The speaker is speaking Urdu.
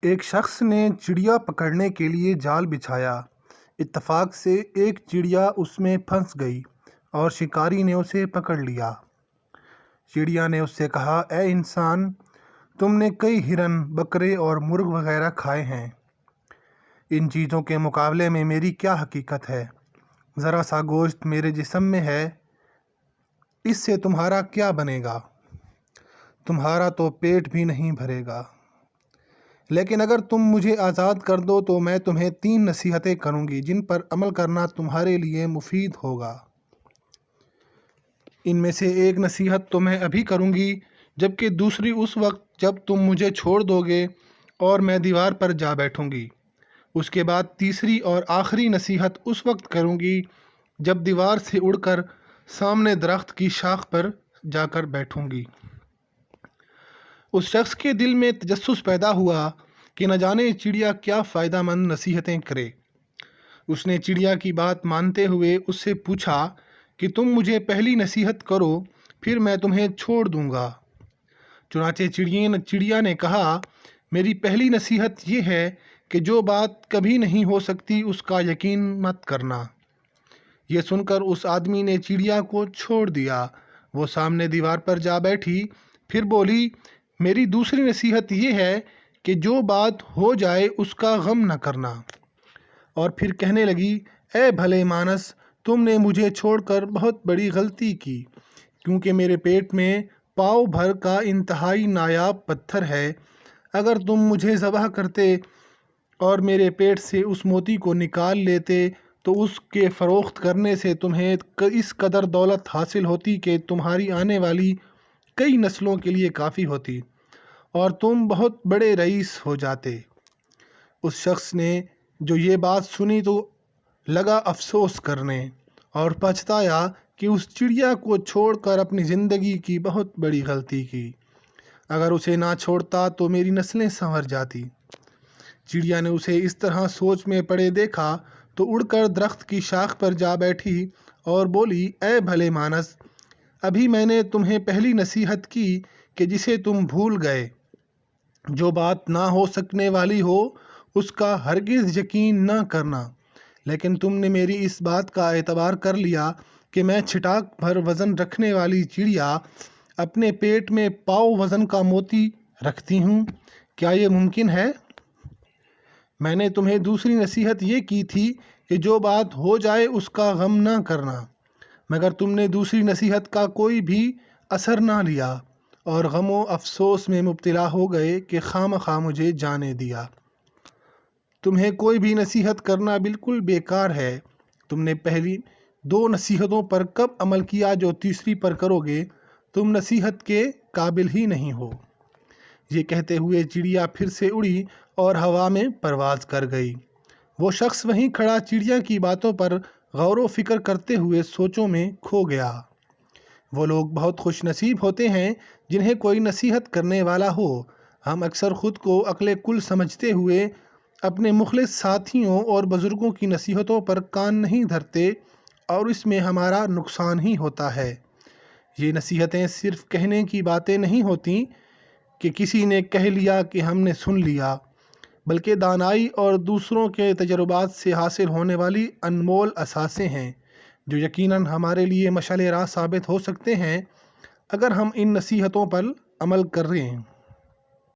ایک شخص نے چڑیا پکڑنے کے لیے جال بچھایا۔ اتفاق سے ایک چڑیا اس میں پھنس گئی اور شکاری نے اسے پکڑ لیا۔ چڑیا نے اس سے کہا، اے انسان، تم نے کئی ہرن، بکرے اور مرغ وغیرہ کھائے ہیں۔ ان چیزوں کے مقابلے میں میری کیا حقیقت ہے؟ ذرا سا گوشت میرے جسم میں ہے، اس سے تمہارا کیا بنے گا؟ تمہارا تو پیٹ بھی نہیں بھرے گا۔ لیکن اگر تم مجھے آزاد کر دو تو میں تمہیں 3 نصیحتیں کروں گی جن پر عمل کرنا تمہارے لیے مفید ہوگا۔ ان میں سے ایک نصیحت تو میں ابھی کروں گی، جبکہ دوسری اس وقت جب تم مجھے چھوڑ دو گے اور میں دیوار پر جا بیٹھوں گی۔ اس کے بعد تیسری اور آخری نصیحت اس وقت کروں گی جب دیوار سے اڑ کر سامنے درخت کی شاخ پر جا کر بیٹھوں گی۔ اس شخص کے دل میں تجسس پیدا ہوا کہ نہ جانے چڑیا کیا فائدہ مند نصیحتیں کرے۔ اس نے چڑیا کی بات مانتے ہوئے اس سے پوچھا کہ تم مجھے پہلی نصیحت کرو، پھر میں تمہیں چھوڑ دوں گا۔ چنانچہ چڑیا نے کہا، میری پہلی نصیحت یہ ہے کہ جو بات کبھی نہیں ہو سکتی اس کا یقین مت کرنا۔ یہ سن کر اس آدمی نے چڑیا کو چھوڑ دیا۔ وہ سامنے دیوار پر جا بیٹھی، پھر بولی، میری دوسری نصیحت یہ ہے کہ جو بات ہو جائے اس کا غم نہ کرنا۔ اور پھر کہنے لگی، اے بھلے مانس، تم نے مجھے چھوڑ کر بہت بڑی غلطی کی، کیونکہ میرے پیٹ میں پاؤ بھر کا انتہائی نایاب پتھر ہے۔ اگر تم مجھے ذبح کرتے اور میرے پیٹ سے اس موتی کو نکال لیتے تو اس کے فروخت کرنے سے تمہیں اس قدر دولت حاصل ہوتی کہ تمہاری آنے والی کئی نسلوں کے لیے کافی ہوتی، اور تم بہت بڑے رئیس ہو جاتے۔ اس شخص نے جو یہ بات سنی تو لگا افسوس کرنے اور پچھتایا کہ اس چڑیا کو چھوڑ کر اپنی زندگی کی بہت بڑی غلطی کی۔ اگر اسے نہ چھوڑتا تو میری نسلیں سنور جاتی۔ چڑیا نے اسے اس طرح سوچ میں پڑے دیکھا تو اڑ کر درخت کی شاخ پر جا بیٹھی اور بولی، اے بھلے مانس، ابھی میں نے تمہیں پہلی نصیحت کی کہ جسے تم بھول گئے۔ جو بات نہ ہو سکنے والی ہو اس کا ہرگز یقین نہ کرنا، لیکن تم نے میری اس بات کا اعتبار کر لیا کہ میں چھٹاک بھر وزن رکھنے والی چڑیا اپنے پیٹ میں پاؤ وزن کا موتی رکھتی ہوں۔ کیا یہ ممکن ہے؟ میں نے تمہیں دوسری نصیحت یہ کی تھی کہ جو بات ہو جائے اس کا غم نہ کرنا، مگر تم نے دوسری نصیحت کا کوئی بھی اثر نہ لیا اور غم و افسوس میں مبتلا ہو گئے کہ خواہ مجھے جانے دیا۔ تمہیں کوئی بھی نصیحت کرنا بالکل بیکار ہے۔ تم نے پہلی 2 نصیحتوں پر کب عمل کیا جو تیسری پر کرو گے؟ تم نصیحت کے قابل ہی نہیں ہو۔ یہ کہتے ہوئے چڑیا پھر سے اڑی اور ہوا میں پرواز کر گئی۔ وہ شخص وہیں کھڑا چڑیا کی باتوں پر غور و فکر کرتے ہوئے سوچوں میں کھو گیا۔ وہ لوگ بہت خوش نصیب ہوتے ہیں جنہیں کوئی نصیحت کرنے والا ہو۔ ہم اکثر خود کو عقل کل سمجھتے ہوئے اپنے مخلص ساتھیوں اور بزرگوں کی نصیحتوں پر کان نہیں دھرتے، اور اس میں ہمارا نقصان ہی ہوتا ہے۔ یہ نصیحتیں صرف کہنے کی باتیں نہیں ہوتیں کہ کسی نے کہہ لیا کہ ہم نے سن لیا، بلکہ دانائی اور دوسروں کے تجربات سے حاصل ہونے والی انمول اثاثے ہیں جو یقیناً ہمارے لیے مشعل راہ ثابت ہو سکتے ہیں اگر ہم ان نصیحتوں پر عمل کر رہے ہیں۔